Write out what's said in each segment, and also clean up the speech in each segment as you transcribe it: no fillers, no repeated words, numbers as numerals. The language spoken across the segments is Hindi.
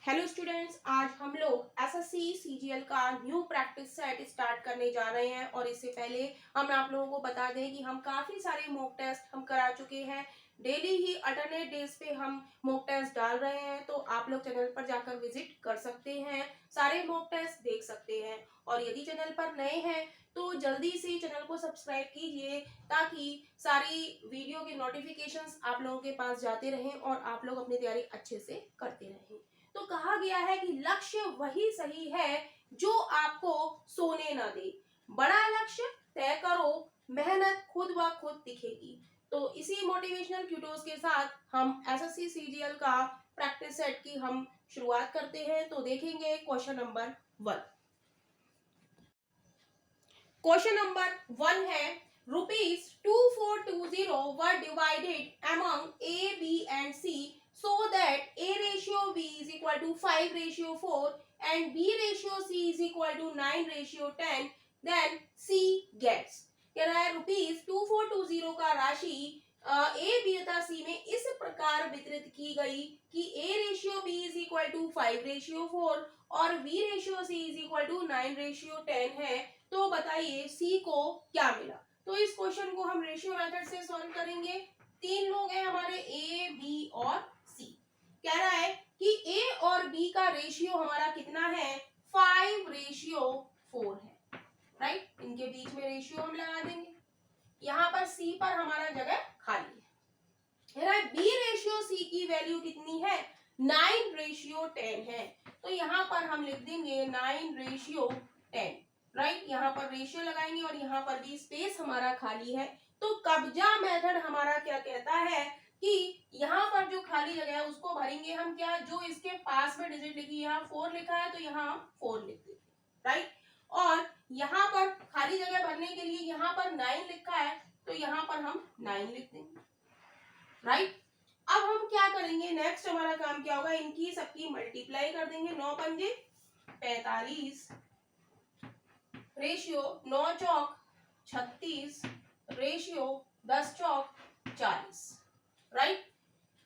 हेलो स्टूडेंट्स, आज हम लोग एसएससी सीजीएल का न्यू प्रैक्टिस सेट स्टार्ट करने जा रहे हैं। और इससे पहले हम आप लोगों को बता दें कि हम काफ़ी सारे मॉक टेस्ट हम करा चुके हैं। डेली ही अल्टरनेट डेज पे हम मॉक टेस्ट डाल रहे हैं, तो आप लोग चैनल पर जाकर विजिट कर सकते हैं, सारे मॉक टेस्ट देख सकते हैं। और यदि चैनल पर नए हैं तो जल्दी से चैनल को सब्सक्राइब कीजिए, ताकि सारी वीडियो के नोटिफिकेशंस आप लोगों के पास जाते रहें और आप लोग अपनी तैयारी अच्छे से करते रहें। तो कहा गया है कि लक्ष्य वही सही है जो आपको सोने न दे। बड़ा लक्ष्य तय करो, मेहनत खुद ब खुद दिखेगी। तो इसी मोटिवेशनल क्यूटोस के साथ हम एसएससी सीजीएल का प्रैक्टिस सेट की हम शुरुआत करते हैं। तो देखेंगे क्वेश्चन नंबर 1। क्वेश्चन नंबर 1 है, ₹2420 were divided among A B and C so that A ratio B is equal to 5:4 and B ratio C is equal to 9:10, then C gets। कह रहा है ₹2420 का राशि A B तथा C में इस प्रकार वितरित की गई कि A ratio B is equal to 5:4 और B ratio C is equal to 9:10 है। तो बताइए C को क्या मिला। तो इस क्वेश्चन को हम रेशियो मेथड से सॉल्व करेंगे। तीन लोग हैं हमारे, A B और C। कह रहा है कि A और B का रेशियो हमारा कितना है, 5:4 है। राइट, इनके बीच में रेशियो हम लगा देंगे। यहाँ पर C पर हमारा जगह खाली है। कह रहा है B रेशियो C की वैल्यू कितनी है, 9:10 है। तो यहाँ पर हम लिख देंगे 9:10। राइट, यहाँ पर रेशियो लगाएंगे और यहाँ पर भी स्पेस हमारा खाली है। तो कब्जा मेथड हमारा क्या कहता है कि यहाँ पर जो खाली जगह है उसको भरेंगे हम क्या, जो इसके पास में डिजिट लिखी है, यहाँ 4 लिखा है तो यहाँ 4 लिख देंगे। राइट, और यहाँ पर खाली जगह भरने के लिए यहाँ पर 9 लिखा है तो यहाँ पर हम 9 लिख देंगे। राइट, अब हम क्या करेंगे, नेक्स्ट हमारा काम क्या होगा, इनकी सबकी मल्टीप्लाई कर देंगे। 9 पंजे 45 रेशियो 9 चौक 36 रेशियो 10 चौक 40। राइट,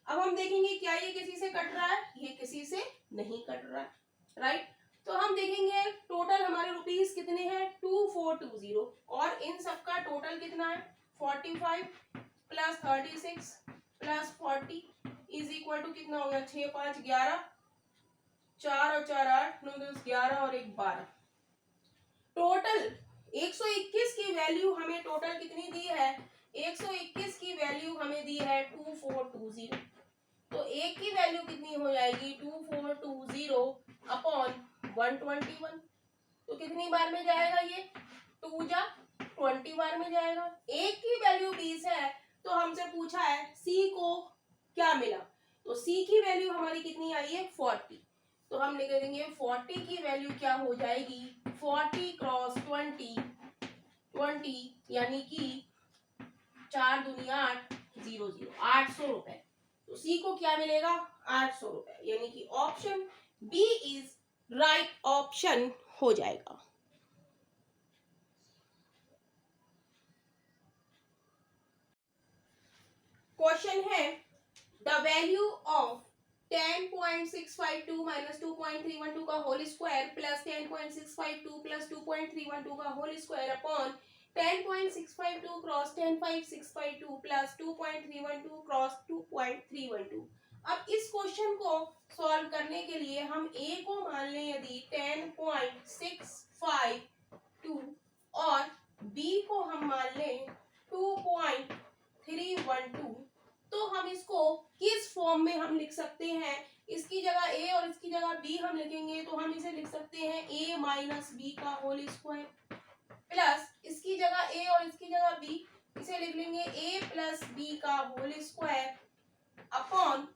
अब हम देखेंगे क्या ये किसी से कट रहा है, ये किसी से नहीं कट रहा है। राइट, तो हम देखेंगे टोटल हमारे रुपीस कितने हैं, 2420 और इन सबका टोटल कितना है, 45 plus 36 plus 40 is equal to कितना हो गया, 6 5 11, 4 और 4 8, 9 10 11 और 1 12। टोटल 121 की वैल्यू हमें टोटल कितनी दी है, 121 की वैल्यू हमें दी है 2420। तो एक की वैल्यू कितनी हो जाएगी, 2420 अपॉन 121। तो कितनी बार में जाएगा ये, 2 जा 20 बार में जाएगा। एक की वैल्यू 20 है तो हमसे पूछा है C को क्या मिला। तो C की वैल्यू हमारी कितनी आई है, 40। तो हम लिख देंगे 40 की वैल्यू क्या हो जाएगी, 40 क्रॉस 20 यानी कि 4 दूनी 8 0 0 800 रुपए। तो C को क्या मिलेगा, 800 रुपए, यानी कि option B is right option हो जाएगा। क्वेश्चन है, द वैल्यू ऑफ 10.652 माइनस 2.312 का होल स्क्वायर प्लस 10.652 प्लस 2.312 का whole square upon 10.652 cross 10.652 plus 2.312 cross 2.312। अब इस क्वेश्चन को सॉल्व करने के लिए हम A को मान लें यदि 10.652 और B को हम मान लें 2.312। तो हम इसको किस फॉर्म में हम लिख सकते हैं, इसकी जगह A और इसकी जगह B हम लिखेंगे तो हम इसे लिख सकते हैं A माइनस बी का होल स्क्वायर प्लस इसकी जगह A और इसकी जगह B, इसे लिख लेंगे A प्लस बी का होल स्क्वायर अपॉन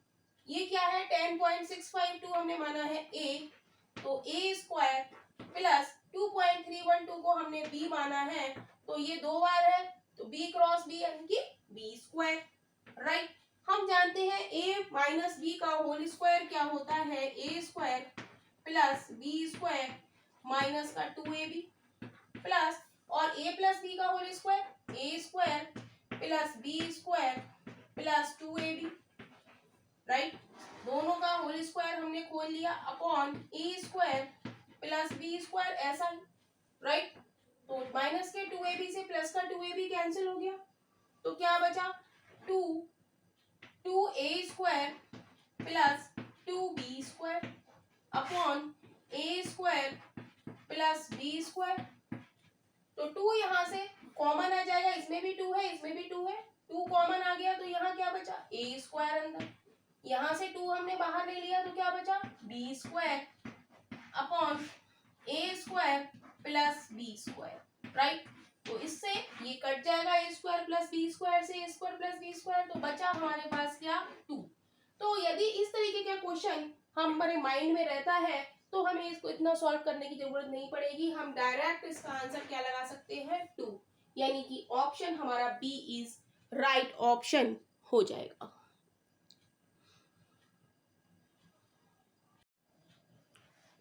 ये क्या है, 10.652 हमने माना है A, तो A स्क्वायर प्लस 2.312 को हमने B माना है तो ये 2 बार है तो B क्रॉस B यानी कि B स्क्वायर। राइट, हम जानते हैं A माइनस बी का होल स्क्वायर क्या होता है, A square plus B square minus का 2AB प्लस और A प्लस बी का whole square A square plus B square plus 2AB। Right, दोनों का होल स्क्वायर हमने खोज खोल लिया अपॉन ए स्क्वायर प्लस बी स्क्वायर, ऐसा ही, राइट। तो माइनस के 2ab से प्लस का 2ab कैंसिल हो गया, तो क्या बचा 2a square plus 2b square upon ए स्क्वायर प्लस बी स्क्वायर। तो 2 यहाँ से कॉमन आ जाएगा, इसमें भी 2 है, इसमें भी 2 है, 2 कॉमन आ गया, तो यहाँ क्या बचा ए स्क्वायर अंदर, यहाँ से 2 हमने बाहर ले लिया, तो क्या बचा बी स्क्वायर अपॉन ए square plus B square, right. तो इससे ये कट जाएगा a square plus B square से a square plus B square, तो बचा हमारे पास क्या 2। तो यदि इस तरीके का क्वेश्चन हमारे माइंड में रहता है तो हमें इसको इतना सॉल्व करने की जरूरत नहीं पड़ेगी, हम डायरेक्ट इसका आंसर क्या लगा सकते हैं 2, यानी कि ऑप्शन हमारा बी इज राइट ऑप्शन हो जाएगा।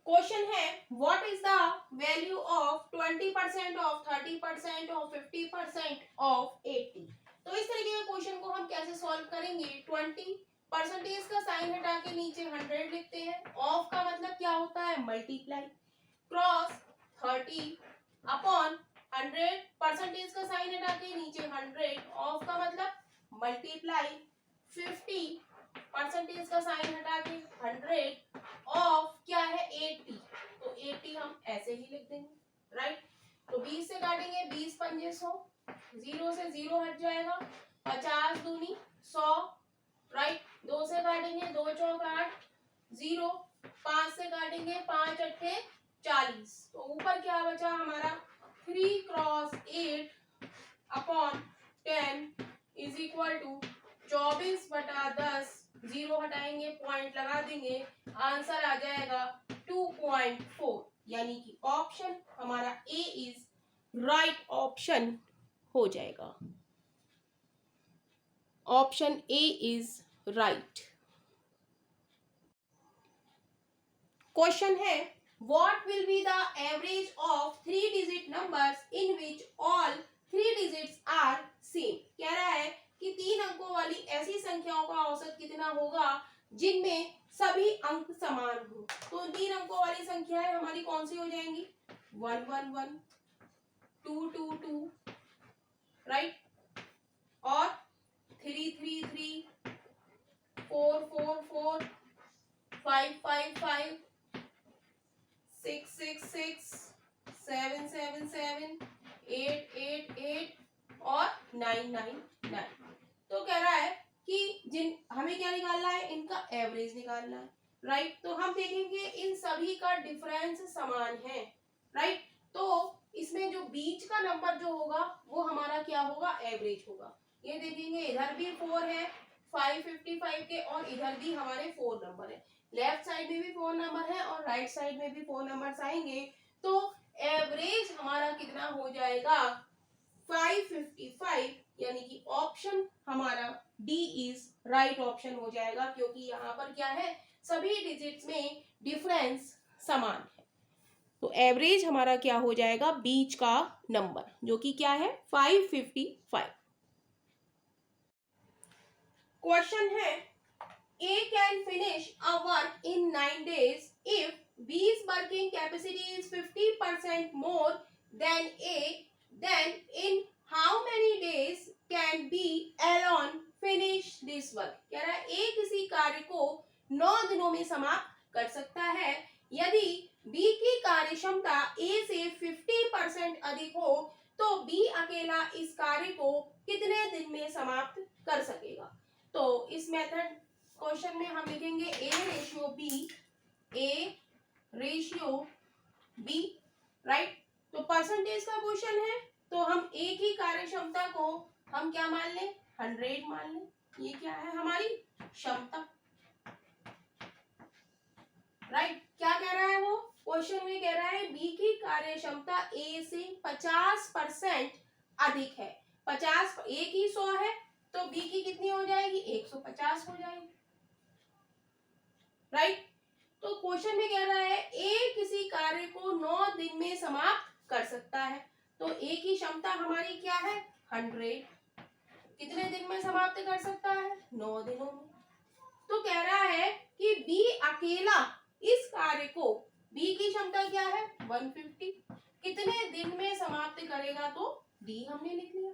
क्वेश्चन है what is the value of 20% of 30% of 50% of 80। तो इस तरीके के क्वेश्चन को हम कैसे सॉल्व करेंगे, 20% का साइन हटा के नीचे 100 लिखते हैं, ऑफ का मतलब क्या होता है मल्टीप्लाई, क्रॉस 30 अपॉन 100% का साइन हटा के नीचे 100, ऑफ का मतलब मल्टीप्लाई 50% का साइन हटा के 100 ऑफ क्या है 80, तो 80 हम ऐसे ही लिख देंगे, राइट। तो 20 से काटेंगे 20 पंजे 100, 0 से 0 हट जाएगा, 50 दूनी 100, राइट। 2 से काटेंगे 2 चौक 8, 0, 5 से काटेंगे 5 अट्ठे 40, तो ऊपर क्या बचा हमारा 3 cross 8 upon 10 is equal to 24/10, 0 हटाएंगे पॉइंट लगा देंगे, आंसर आ जाएगा 2.4, यानी कि ऑप्शन हमारा ए इज राइट ऑप्शन हो जाएगा, option a is right. Question है what will be the average of 3 digit numbers in which all 3 digits are same. कह रहा है कि 3 अंकों वाली ऐसी संख्याओं का औसत कितना होगा जिनमें सभी अंक समान हो। तो 3 अंकों वाली संख्याएं हमारी कौन सी हो जाएंगी 1 1 1, 2 2 2, राइट, और 3 3 3, 4 4 4, 5 5 5, 6 6 6, 7 7 7, 8 8 8 और 9 9 9। तो कह रहा है कि जिन हमें क्या निकालना है, इनका एवरेज निकालना है, राइट। तो हम देखेंगे इन सभी का डिफरेंस समान है, राइट। तो इसमें जो बीच का नंबर जो होगा वो हमारा क्या होगा एवरेज होगा। ये देखेंगे इधर भी 4 है 555 के, और इधर भी हमारे 4 नंबर है, लेफ्ट साइड में भी 4 नंबर है और राइट साइड में भी 4 नंबर्स आएंगे, तो एवरेज हमारा कितना हो जाएगा 555, यानी कि ऑप्शन हमारा डी इज राइट ऑप्शन हो जाएगा, क्योंकि यहाँ पर क्या है सभी डिजिट्स में डिफरेंस समान है। तो एवरेज हमारा क्या हो जाएगा बीच का नंबर, जो कि क्या है 555। क्वेश्चन है A can finish a work in 9 days if B's working capacity is 50% more than A, then in how many days can B alone finish this work। कह रहा है A किसी कार्य को 9 दिनों में समाप्त कर सकता है यदि B की कार्य क्षमता A से 50% अधिक हो, तो B अकेला इस कार्य को कितने दिन में समाप्त कर सकेगा। तो इस मेथड क्वेश्चन में हम लिखेंगे A रेशियो B, राइट। तो परसेंटेज का क्वेश्चन है, तो हम A की कार्य क्षमता को हम क्या मान लें 100 मान लें, ये क्या है हमारी क्षमता, राइट। क्या कह रहा है वो क्वेश्चन में कह रहा है B की कार्य क्षमता A से 50% अधिक है, 50 A की 100 है तो B की कितनी हो जाएगी 150 हो जाएगी, राइट। तो क्वेश्चन में कह रहा है A किसी कार्य को 9 दिन में समाप्त कर सकता है, तो A की क्षमता हमारी क्या है 100, कितने दिन में समाप्त कर सकता है 9 दिनों में। तो कह रहा है कि B अकेला कार्य को, बी की क्षमता क्या है 150, कितने दिन में समाप्त करेगा, तो डी हमने लिख लिया।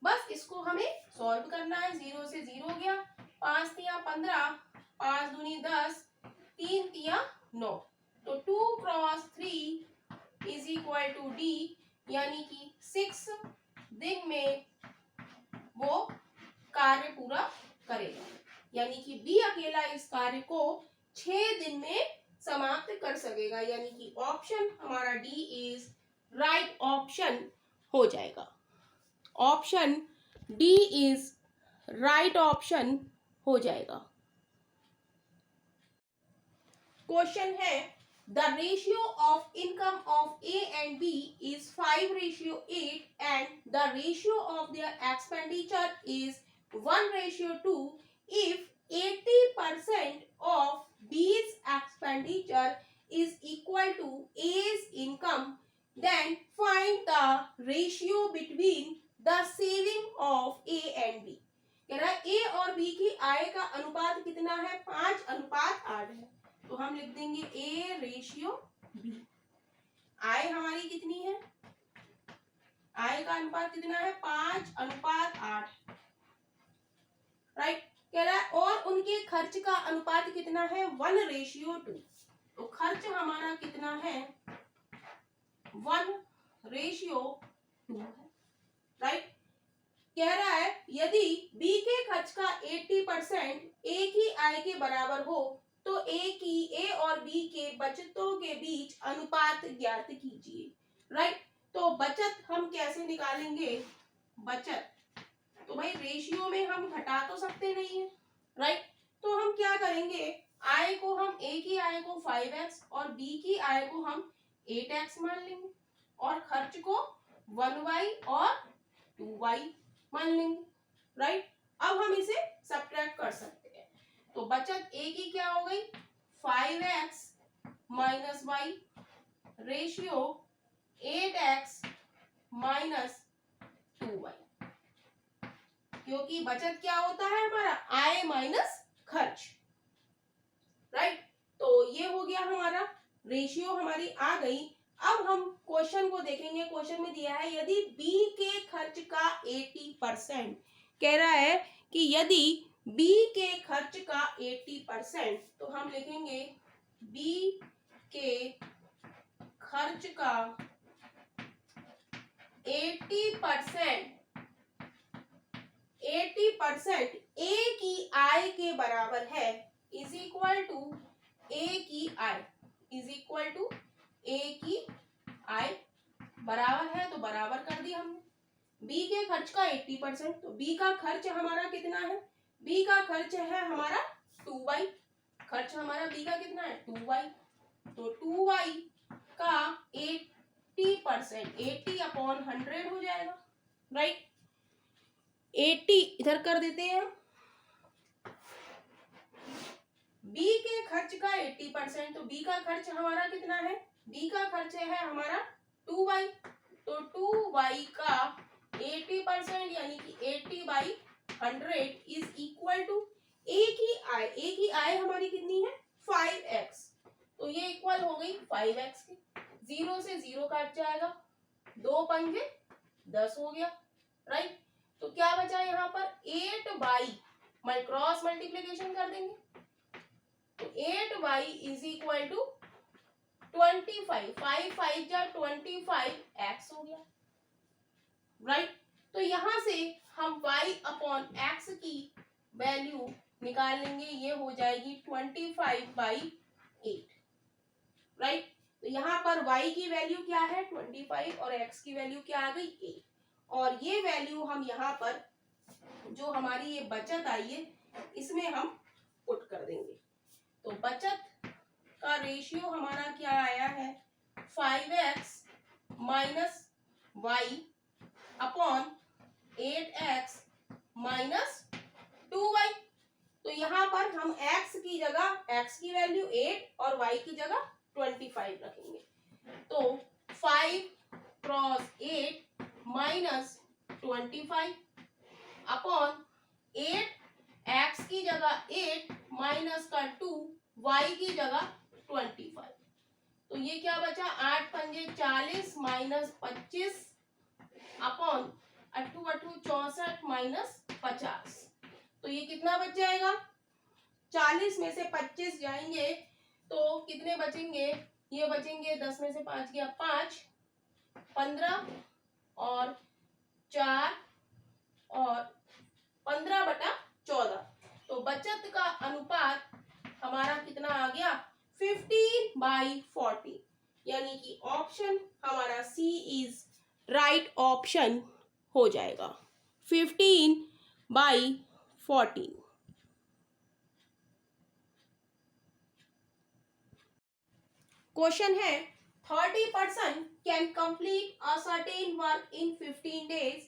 बस इसको हमें सॉल्व करना है। 0 से 0 गया, 5 तिया 15, 5 दूनी 10, 3 तिया 9, तो 2 cross 3 is equal to D, यानी कि 6 दिन में वो कार्य पूरा करेगा, यानी कि बी अकेला इस कार्य को 6 दिन में समाप्त कर सकेगा, यानी कि ऑप्शन हमारा डी इज राइट ऑप्शन हो जाएगा। Option D is right option हो जाएगा। क्वेश्चन है the ratio of income of A and B is 5:8 and the ratio of their expenditure is 1:2 if 80% of B's expenditure is equal to A's income, then find the ratio between the saving of A and B। कह रहा है A और B की आय का अनुपात कितना है, 5:8 है, तो हम लिख देंगे A रेशियो B। आय हमारी कितनी है, आय का अनुपात कितना है 5:8, राइट। कह रहा है और उनके खर्च का अनुपात कितना है 1:2, तो खर्च हमारा कितना है 1:2 है, राइट। कह रहा है यदि B के खर्च का 80% A की आय के बराबर हो तो A और B के बचतों के बीच अनुपात ज्ञात कीजिए, राइट। तो बचत हम कैसे निकालेंगे, बचत तो भाई रेशियो में हम घटा तो सकते नहीं है, राइट। तो हम क्या करेंगे, आय को हम A की आय को 5x और B की आय को हम 8x मान लेंगे और खर्च को 1y और 2y मान लेंगे, राइट। अब हम इसे सब्ट्रैक्ट कर सकते हैं, तो बचत A की क्या हो गई 5x minus y ratio 8x minus 2y, क्योंकि बचत क्या होता है हमारा आय माइनस खर्च, राइट। तो ये हो गया हमारा रेशियो हमारी आ गई। अब हम क्वेश्चन को देखेंगे, क्वेश्चन में दिया है यदि B के खर्च का 80%, कह रहा है कि यदि B के खर्च का 80%, तो हम लिखेंगे B के खर्च का 80% A की आय के बराबर है, इज इक्वल टू A की आय, इज इक्वल टू A की आय बराबर है, तो बराबर कर दिया हमने। B के खर्च का 80%, तो B का खर्च हमारा कितना है, B का खर्च है हमारा 2y, खर्च हमारा B का कितना है 2y, तो 2y का 80%, 80/100 हो जाएगा, राइट। 80 इधर कर देते हैं, B के खर्च का 80%, तो B का खर्च हमारा कितना है, B का खर्च है हमारा 2y, तो 2y का 80% यानी कि 80/100 इज इक्वल टू A की आय, A की आय हमारी कितनी है 5x, तो ये इक्वल हो गई 5x की, 0 से 0 काट जाएगा, 2 पंजे 10 हो गया, राइट। तो क्या बचा यहाँ पर 8y, क्रॉस मल्टीप्लीकेशन कर देंगे, तो 8y इज इक्वल टू 25, 5 5 जा 25x हो गया, राइट। तो यहां से हम y/x की वैल्यू निकाल लेंगे, ये हो जाएगी 25/8, राइट। तो यहाँ पर y की वैल्यू क्या है 25 और x की वैल्यू क्या आ गई 8, और ये वैल्यू हम यहाँ पर जो हमारी ये बचत आई है इसमें हम पुट कर देंगे, तो बचत का रेशियो हमारा क्या आया है 5x minus y upon 8x minus 2y, तो यहाँ पर हम x की जगह x की वैल्यू 8 और y की जगह 25 रखेंगे, तो 5 क्रॉस 8 माइनस 25 अपॉन 8, x की जगह 8 माइनस का 2, y की जगह 25, तो ये क्या बचा, 8 पंजे 40 माइनस 25 अपॉन 8 8 64 माइनस 50। तो ये कितना बच जाएगा, 40 में से 25 जाएंगे तो कितने बचेंगे, ये बचेंगे 10 में से 5 गया 5, 15 और 4 और 15/14। तो बचत का अनुपात हमारा कितना आ गया, 15/40, यानी कि ऑप्शन हमारा सी इज राइट ऑप्शन हो जाएगा, 15/40। क्वेश्चन है 30% can complete a certain work in 15 days,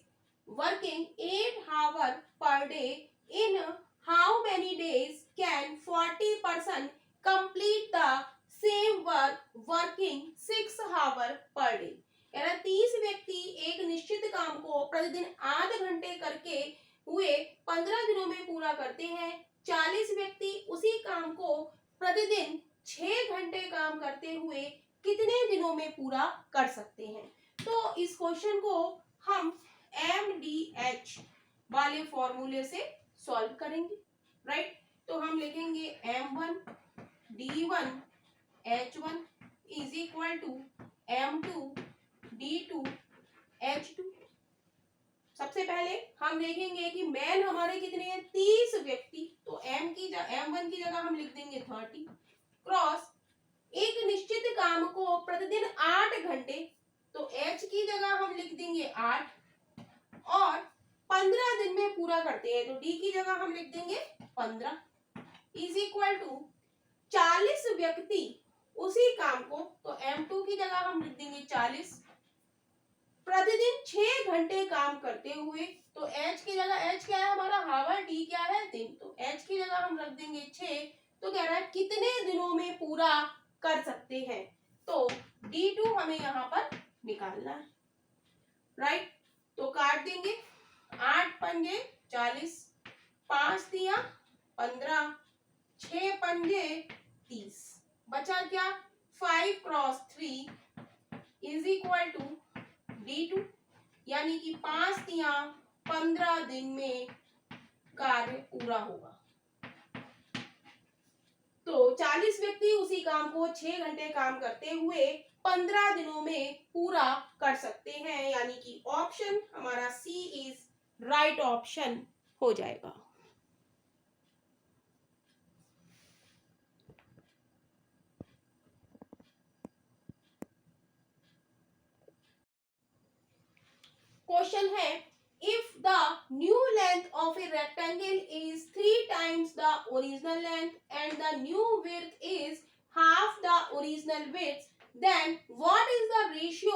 working 8 hours per day. In how many days can 40% complete the same work working 6 hours per day? कह रहा 30 व्यक्ति एक निश्चित काम को प्रतिदिन आधे घंटे करके हुए 15 दिनों में पूरा करते हैं। 40 व्यक्ति उसी काम को प्रतिदिन 6 घंटे काम करते हुए कितने दिनों में पूरा कर सकते हैं। तो इस क्वेश्चन को हम MDH वाले फॉर्मूले से सॉल्व करेंगे, राइट। तो हम लिखेंगे M1 D1 H1 is equal to M2 D2 H2। सबसे पहले हम देखेंगे कि मैन हमारे कितने हैं, 30 व्यक्ति, तो M1 की जगह हम लिख देंगे 30 क्रॉस एक निश्चित काम को प्रतिदिन 8 घंटे, तो H की जगह हम लिख देंगे 8 और 15 दिन में पूरा करते हैं, तो D की जगह हम लिख देंगे 15 इज इक्वल टू 40 व्यक्ति उसी काम को, तो M2 की जगह हम लिख देंगे 40 प्रतिदिन 6 घंटे काम करते हुए, तो H की जगह H क्या है हमारा हावर, D क्या है दिन, तो H की जगह हम रख देंगे 6। तो कह रहा है कितने दिनों में पूरा कर सकते हैं, तो D2 हमें यहाँ पर निकालना है, राइट। तो काट देंगे, 8 पंजे 40, 5 दिया 15, 6 पंजे 30, बचा क्या 5 cross 3 is equal to D2, यानी कि 5 दिया 15 दिन में कार्य पूरा होगा। तो 40 व्यक्ति उसी काम को 6 घंटे काम करते हुए 15 दिनों में पूरा कर सकते हैं, यानी कि ऑप्शन हमारा सी इज राइट ऑप्शन हो जाएगा। क्वेश्चन है if the new length of a rectangle is 3 times the original length and the new width is half the original width, then what is the ratio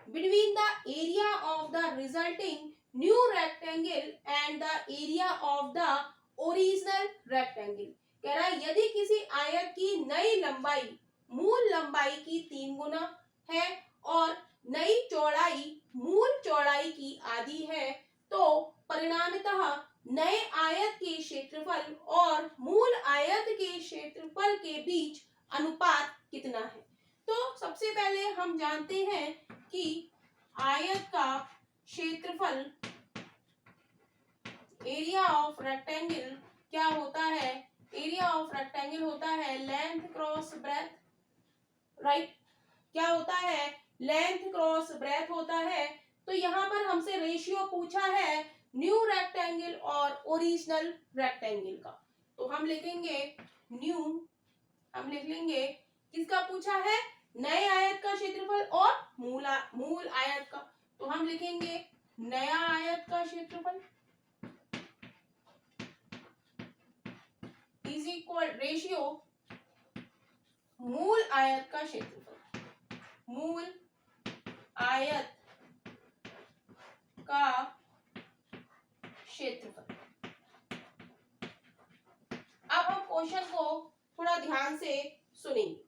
between the area of the resulting new rectangle and the area of the original rectangle? कह रहा है यदि किसी आयत की नई लंबाई मूल लंबाई की 3 गुना है और नई चौड़ाई मूल चौड़ाई की आधी है, तो परिणामतः नए आयत के क्षेत्रफल और मूल आयत के क्षेत्रफल के बीच अनुपात कितना है। तो सबसे पहले हम जानते हैं कि आयत का क्षेत्रफल एरिया ऑफ रेक्टेंगल क्या होता है, एरिया ऑफ रेक्टेंगल होता है लेंथ क्रॉस ब्रेथ, राइट। क्या होता है, लेंथ क्रॉस ब्रेथ होता है। तो यहाँ पर हमसे रेशियो पूछा है न्यू रेक्टेंगल और ओरिजिनल रेक्टेंगल का, तो हम लिखेंगे न्यू, हम लिख लेंगे किसका पूछा है, नए आयत का क्षेत्रफल और मूल आयत का, तो हम लिखेंगे नया आयत का क्षेत्रफल इज इक्वल रेशियो मूल आयत का क्षेत्रफल, मूल आयत का क्षेत्रफल। अब हम क्वेश्चन को थोड़ा ध्यान से सुनेंगे।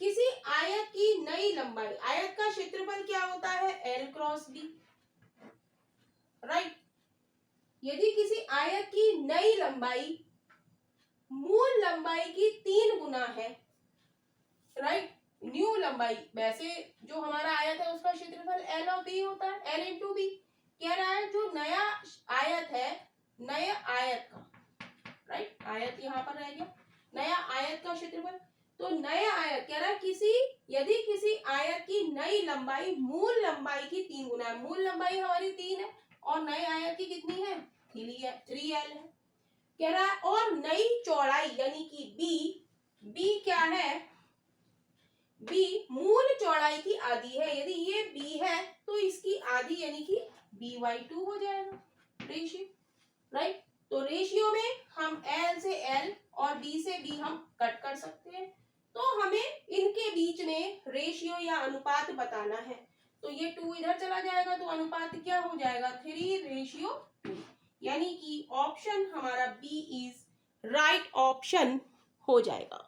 किसी आयत की नई लंबाई, आयत का क्षेत्रफल क्या होता है L क्रॉस D, राइट। यदि किसी आयत की नई लंबाई मूल लंबाई की 3 गुना है, राइट, न्यू लंबाई, वैसे जो हमारा आयत है उसका क्षेत्रफल L और B होता है, L इंटू बी। कह रहा है जो नया आयत है, नए आयत का, राइट, आयत यहाँ पर रह गया, नया आयत का क्षेत्रफल। तो नए आयत कह रहा है यदि किसी आयत की नई लंबाई मूल लंबाई की 3 गुना है, मूल लंबाई हमारी 3 है और नए आयत की कितनी है, 3L है। कह रहा है और नई चौड़ाई यानी कि बी क्या है, बी मूल चौड़ाई की आधी है, यदि ये बी है तो इसकी आधी यानी कि b/2 हो जाएगा रेशियो, राइट। तो रेशियो में हम L से L और B से B हम कट कर सकते हैं, तो हमें इनके बीच में रेशियो या अनुपात बताना है। तो ये 2 इधर चला जाएगा तो अनुपात क्या हो जाएगा, 3:2, यानी कि ऑप्शन हमारा B इज राइट ऑप्शन हो जाएगा।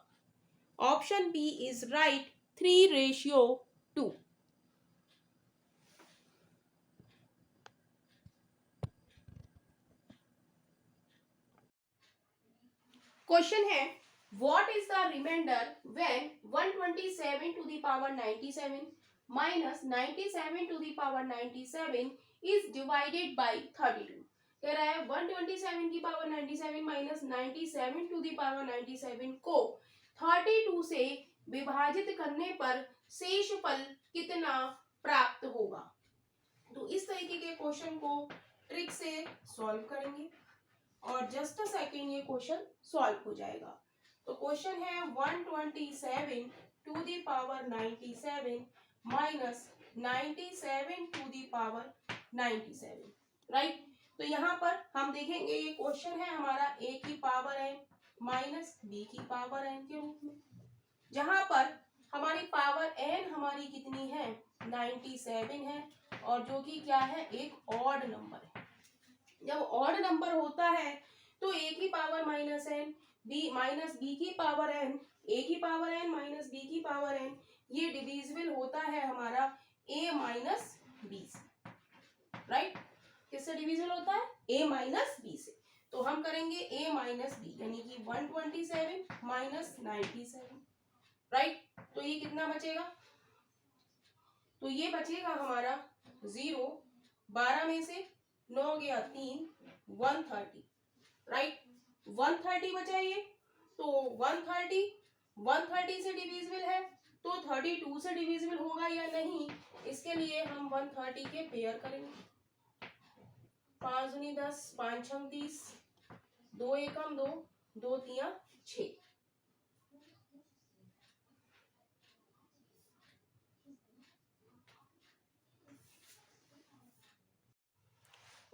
Option B is right, 3:2। Question है what is the remainder when 127 to the power 97 minus 97 to the power 97 is divided by 32। कह रहा है 127 की power 97 minus 97 to the power 97 को 32 से विभाजित करने पर शेषफल कितना प्राप्त होगा। तो इस तरीके के क्वेश्चन को ट्रिक से सॉल्व करेंगे और जस्ट अ सेकेंड ये क्वेश्चन सॉल्व हो जाएगा। तो क्वेश्चन है 127 to the power 97 minus 97 to the power 97, right. तो यहाँ पर हम देखेंगे ये क्वेश्चन है हमारा a की पावर n माइनस b की पावर n के रूप में, जहां पर हमारी पावर n हमारी कितनी है, 97 है, और जो कि क्या है, एक ऑड नंबर है। जब ऑड नंबर होता है तो a की power minus n, b minus b की पावर n, a की पावर n माइनस b की पावर n, ये डिविजिबल होता है हमारा a माइनस b से, राइट। किससे डिविजिबल होता है, a माइनस b से। तो हम करेंगे a माइनस b यानी कि 127 माइनस 97, राइट। तो ये कितना बचेगा, तो ये बचेगा हमारा 0, 12 में से 9 गया 3, 130, राइट। 130 बचा ये, तो 130 से डिविजिबल है तो 32 से डिविजिबल होगा या नहीं, इसके लिए हम 130 के पेयर करेंगे। 5 दूनी 10, 5 छम 30, 2 एकम 2, 2 तिया 6।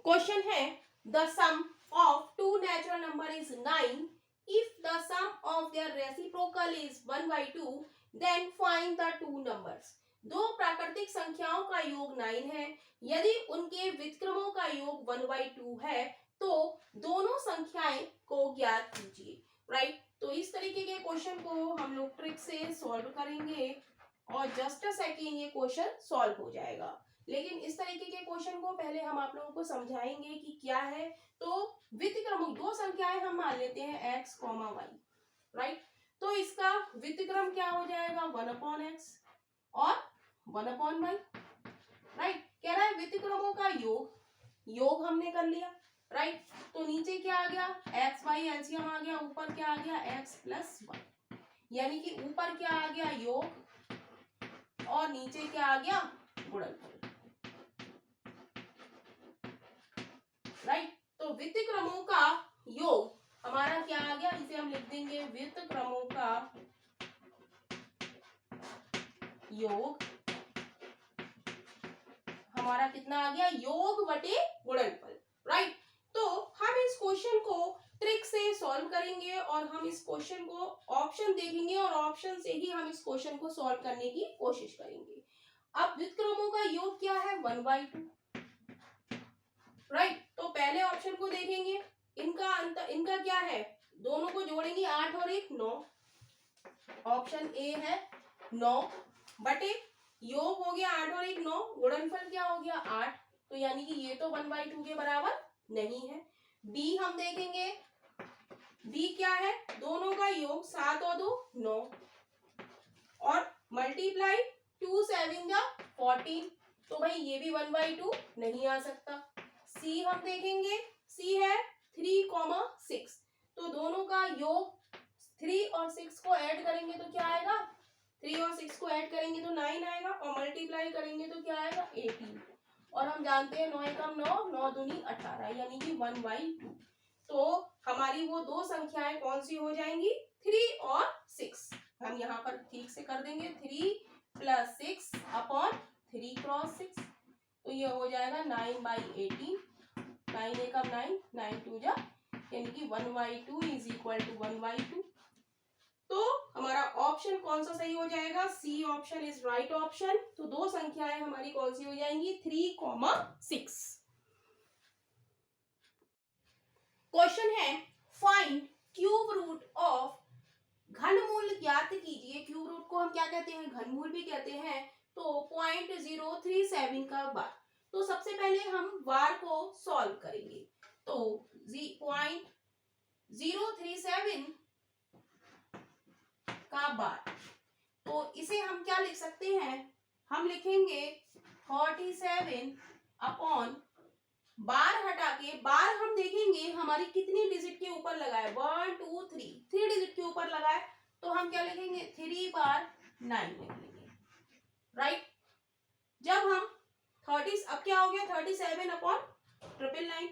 क्वेश्चन है the sum of two natural number is 9. If the sum of their reciprocal is 1/2, then find the two numbers. दो प्राकृतिक संख्याओं का योग 9 है, यदि उनके व्युत्क्रमों का योग 1/2 है तो दोनों संख्याएं को ज्ञात कीजिए, राइट। तो इस तरीके के क्वेश्चन को हम लोग ट्रिक से सॉल्व करेंगे और जस्ट अ सेकेंड ये क्वेश्चन सॉल्व हो जाएगा। लेकिन इस तरीके के क्वेश्चन को पहले हम आप लोगों को समझाएंगे कि क्या है। तो व्युत्क्रम दो संख्याएं हम मान लेते हैं x, y, राइट। तो इसका व्युत्क्रम क्या हो जाएगा, 1/x और 1/y, राइट। कह रहा है व्युत्क्रमों का योग हमने कर लिया, राइट। तो नीचे क्या आ गया, x y एलसीएम आ गया, ऊपर क्या आ गया, x प्लस y, यानी कि ऊपर क्या आ गया, योग, और नीचे क्या आ गया, गुणनफल, राइट। तो व्युत्क्रमों का योग हमारा क्या आ गया, इसे हम लिख देंगे व्युत्क्रमों का योग हमारा कितना आ गया, योग बटे गुणनफल, राइट। तो हम इस क्वेश्चन को ट्रिक से सॉल्व करेंगे और हम इस क्वेश्चन को ऑप्शन देखेंगे और ऑप्शन से ही हम इस क्वेश्चन को सॉल्व करने की कोशिश करेंगे। अब व्युत्क्रमों का योग क्या है, 1/2, राइट। तो पहले ऑप्शन को देखेंगे, इनका क्या है, दोनों को जोड़ेंगे 8 और 1 9, ऑप्शन ए है 9 बटे योग हो गया 8 और 1 9, गुणनफल क्या हो गया 8, तो यानी कि ये तो 1/2 के बराबर नहीं है। बी हम देखेंगे, बी क्या है, दोनों का योग 7 और 2 9, और मल्टीप्लाई 2 7 जा 14, तो भाई ये भी 1/2 नहीं आ सकता। सी हम देखेंगे, सी है 3,6, तो दोनों का योग 3 और 6 को ऐड करेंगे तो क्या आएगा, 3 और 6 को ऐड करेंगे तो 9 आएगा, और मल्टीप्लाई करेंगे तो क्या आएगा 18, और हम जानते हैं 9 एकम 9, 9 दूनी 18, यानी कि 1/2। तो हमारी वो दो संख्याएं कौन सी हो जाएंगी, 3 और 6। हम यहाँ पर ठीक से कर देंगे, 3 + 6 अपॉन 3 × 6, तो ये हो जाएगा 9/18, 9 एकम 9, 9 2 जा, यानी कि 1/2 = 1/2। तो हमारा ऑप्शन कौन सा सही हो जाएगा, C option is right option. तो दो संख्याएं हमारी कौन सी हो जाएंगी, 3,6। क्वेश्चन है फाइंड क्यूब रूट ऑफ, घनमूल ज्ञात कीजिए। क्यूब रूट को हम क्या कहते हैं, घनमूल भी कहते हैं। तो 0.037 का बार। तो सबसे पहले हम बार को सॉल्व करेंगे। तो 0.037 का बार, तो इसे हम क्या लिख सकते हैं, हम लिखेंगे 47 अपॉन, बार हटा के, बार हम देखेंगे हमारी कितनी डिजिट के ऊपर लगा है, 1 2 3 डिजिट के ऊपर लगा है, तो हम क्या लिखेंगे 3 बार 9 लिख लेंगे, राइट। जब हम 30, अब क्या हो गया 37 अपॉन 999,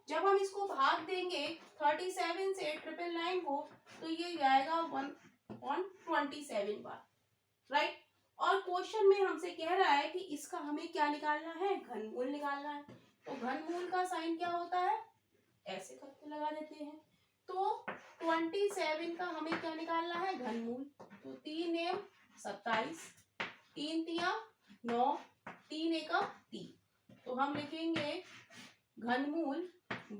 जब हम इसको भाग देंगे 37 से 999 को, तो ये जाएगा 1/27 बार, राइट। और क्वेश्चन में हमसे कह रहा है कि इसका हमें क्या निकालना है, घनमूल निकालना है। तो घनमूल का साइन क्या होता है, ऐसे करके लगा देते हैं। तो 27 का हमें क्या निकालना है, घनमूल। तो 3 एम 27, 3 तिया 9, 3 एकम 3, तो हम लिखेंगे घनमूल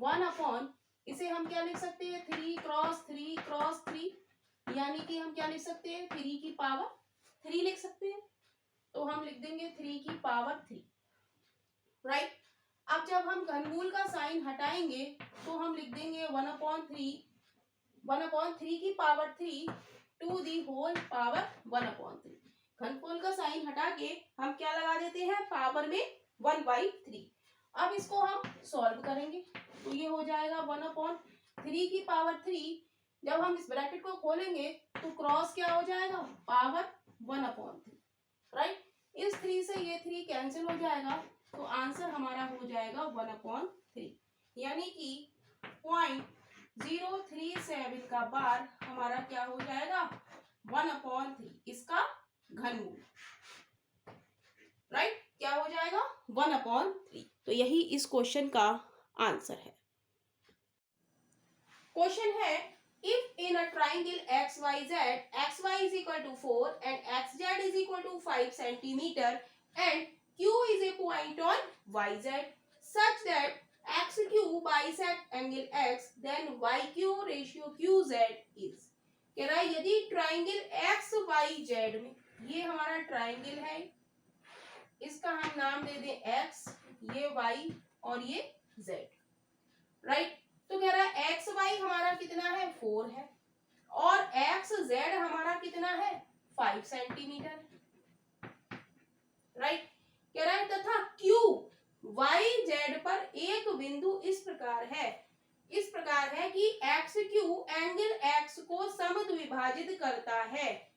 1 अपॉन, इसे हम क्या लिख सकते हैं 3 × 3 × 3, यानी कि हम क्या लिख सकते हैं 3 की पावर 3 लिख सकते हैं। तो हम लिख देंगे 3 की पावर 3, राइट। अब जब हम घनमूल का साइन हटाएंगे तो हम लिख देंगे 1/3 की power 3 to the whole power 1/3। घनमूल का साइन हटा के हम क्या लगा देते हैं, पावर में 1/3। अब इसको हम सॉल्व करेंगे, तो ये हो जाएगा 1/3 की पावर 3। जब हम इस ब्रैकेट को खोलेंगे तो क्रॉस क्या हो जाएगा, पावर 1/3, राइट। इस 3 से ये 3 कैंसिल हो जाएगा, तो आंसर हमारा हो जाएगा 1/3, यानी कि 0.037 का बार हमारा क्या हो जाएगा 1/3, इसका घनमूल, राइट। क्या हो जाएगा 1/3। तो यही इस क्वेश्चन का आंसर है। क्वेश्चन है if in a triangle XYZ XY is equal to 4 and XZ is equal to 5 centimeter and Q is a point on YZ such that XQ bisect angle X, then YQ ratio QZ is। कह रहा है यदि ट्राइंगल XYZ में, ये हमारा ट्राइंगल है, इसका हम नाम दे दें X, ये Y और ये Z, राइट। तो कह रहा है XY हमारा कितना है 4 है और XZ हमारा कितना है 5 सेंटीमीटर, राइट। कह रहा है तथा Q YZ पर एक बिंदु इस प्रकार है कि XQ एंगल X को समद्विभाजित करता है।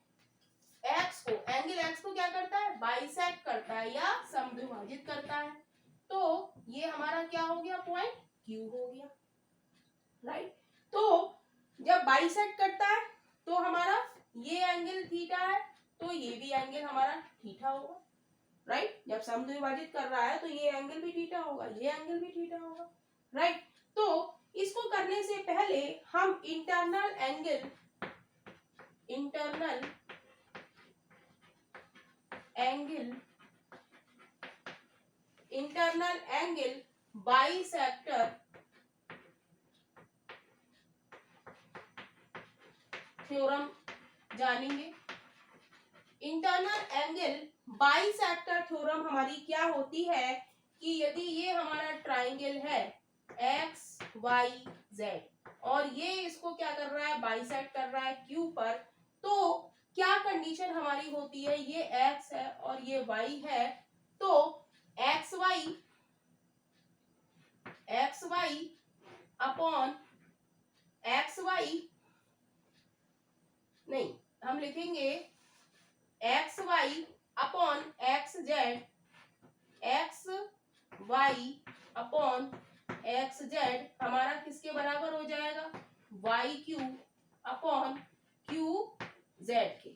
एंगल X को क्या करता है, बाइसेक्ट करता है या समद्विभाजित करता है। तो ये हमारा क्या हो गया, पॉइंट Q हो गया, राइट। तो जब बाइसेक्ट करता है तो हमारा ये एंगल थीटा है, तो ये भी एंगल हमारा थीटा होगा, राइट। जब समद्विभाजित कर रहा है तो ये एंगल भी थीटा होगा, ये एंगल भी थीटा होगा, राइट। तो इसको करने से पहले हम इंटरनल एंगल बाइसेक्टर थ्योरम जानेंगे। इंटरनल एंगल बाइसेक्टर थ्योरम हमारी क्या होती है कि यदि ये हमारा ट्राइंगल है XYZ और ये इसको क्या कर रहा है, बाइसेक्ट कर रहा है Q पर, तो क्या कंडीशन हमारी होती है, ये x है और ये y है, तो X Y upon X Y, नहीं हम लिखेंगे X Y upon X Z, X Y upon X Z हमारा किसके बराबर हो जाएगा, Y Q upon Q Z के,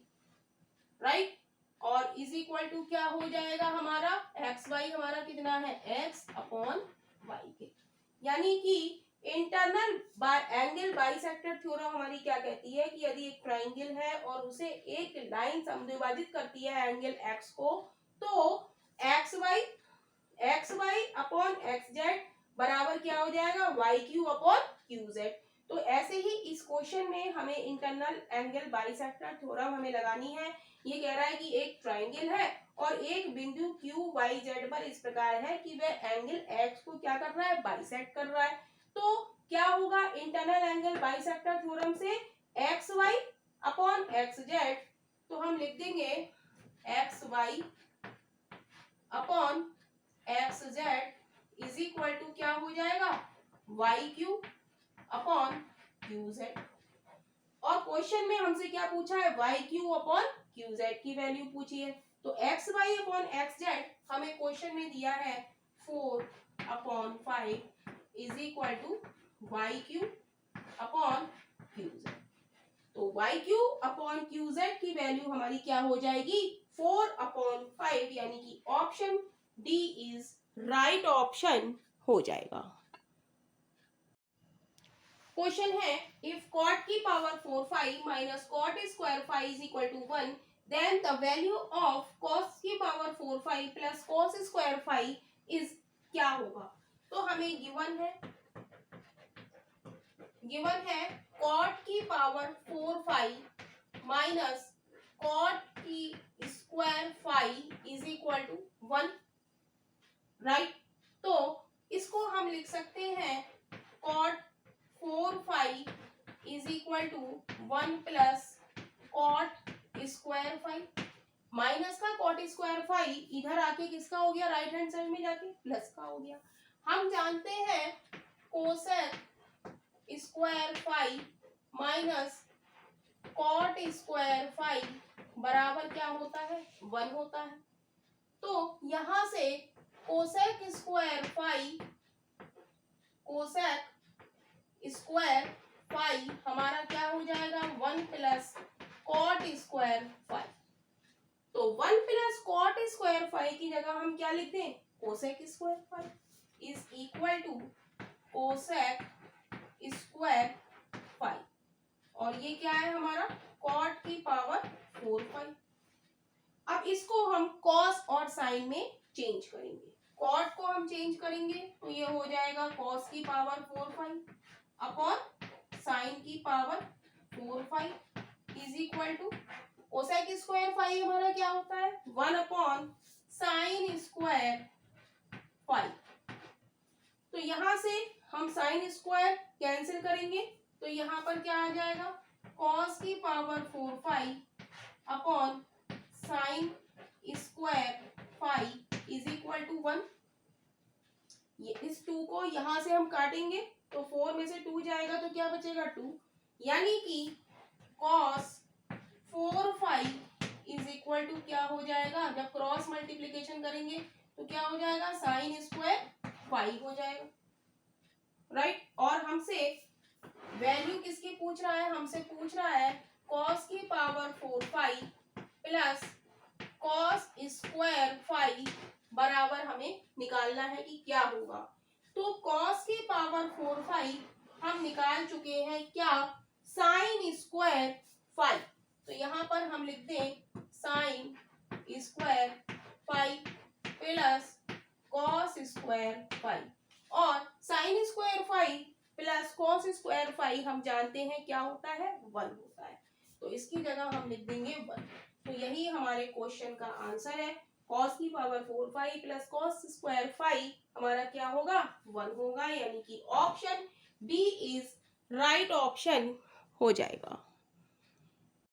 राइट। और इज इक्वल टू क्या हो जाएगा हमारा, एक्स वाई हमारा कितना है, एक्स अपॉन वाई के। यानी कि इंटरनल एंगल बाइसेक्टर थ्योरम हमारी क्या कहती है कि यदि एक ट्राइंगल है और उसे एक लाइन समद्विभाजित करती है एंगल एक्स को, तो X Y upon X Z बराबर क्या हो जाएगा, Y Q upon Q Z. तो ऐसे ही इस क्वेश्चन में हमें इंटरनल एंगल बाइसेक्टर थ्योरम हमें लगानी है। ये कह रहा है कि एक ट्राइंगल है और एक बिंदु क्यू वाई जेड पर इस प्रकार है कि वह एंगल एक्स को क्या कर रहा है, बाइसेक्ट कर रहा है। तो क्या होगा इंटरनल एंगल बाइसेक्टर थ्योरम से, X Y upon X Z, तो हम लिख देंगे X Y upon X Z is equal to क्या हो जाएगा, Y Q upon Q Z. और क्वेश्चन में हमसे क्या पूछा है, Y Q upon Q Z की वैल्यू पूछी है। तो X Y upon X Z हमें क्वेश्चन में दिया है 4/5 is equal to Y Q upon Q Z. तो Y Q upon Q Z की वैल्यू हमारी क्या हो जाएगी, 4/5, यानी कि option D is right option हो जाएगा। क्वेश्चन है, इफ cot की power 4 five minus cot square five is equal to 1, then the value of cos की power 4 five plus cos square five is क्या होगा। तो हमें गिवन है cot की पावर 4 फाइव माइनस cot की square five is equal to 1, right. तो इसको हम लिख सकते हैं cot 4 five is equal to 1 plus cot square five, minus का कॉट स्क्वायर फाइव इधर आके किसका हो गया, राइट हैंड साइड में जाके प्लस का हो गया। हम जानते हैं cosec square five minus cot square five बराबर क्या होता है, 1 होता है। तो यहां से कोसेक स्क्वायर फाइव हमारा क्या हो जाएगा, 1 प्लस कॉट स्क्वायर फाइव। तो 1 प्लस कॉट स्क्वायर फाइव की जगह हम क्या लिख दें, cosec square five is equal to cosec square five, और ये क्या है हमारा कॉट की पावर 4 फाइव। अब इसको हम कॉस और साइन में चेंज करेंगे। कॉट को हम चेंज करेंगे तो ये हो जाएगा कॉस की पावर 4 फाइव अपॉन साइन की power 4 five is equal to cosec square five हमारा क्या होता है, 1 अपॉन साइन स्क्वायर फाइव। तो यहां से हम साइन स्क्वायर कैंसिल करेंगे तो यहाँ पर क्या आ जाएगा, कॉस की power 4 five upon sine square five is equal to 1। ये इस 2 को यहां से हम काटेंगे तो 4 में से 2 जाएगा तो क्या बचेगा 2, यानी कि cos 4 five is equal to क्या हो जाएगा, जब क्रॉस मल्टीप्लीकेशन करेंगे तो क्या हो जाएगा, साइन स्क्वायर फाइव हो जाएगा, राइट। और हमसे वैल्यू किसकी पूछ रहा है, हमसे पूछ रहा है cos की power 4 five plus cos square five बराबर हमें निकालना है कि क्या होगा। तो cos की पावर 4 फाइव हम निकाल चुके हैं क्या, साइन स्क्वायर फाइव। तो यहाँ पर हम लिख दें sine square five plus cos square five, और sine square five plus cos square five हम जानते हैं क्या होता है, 1 होता है। तो इसकी जगह हम लिख देंगे 1। तो यही हमारे क्वेश्चन का आंसर है, cos की power 4 five plus cos square five हमारा क्या होगा, 1 होगा, यानी कि option B is right option हो जाएगा।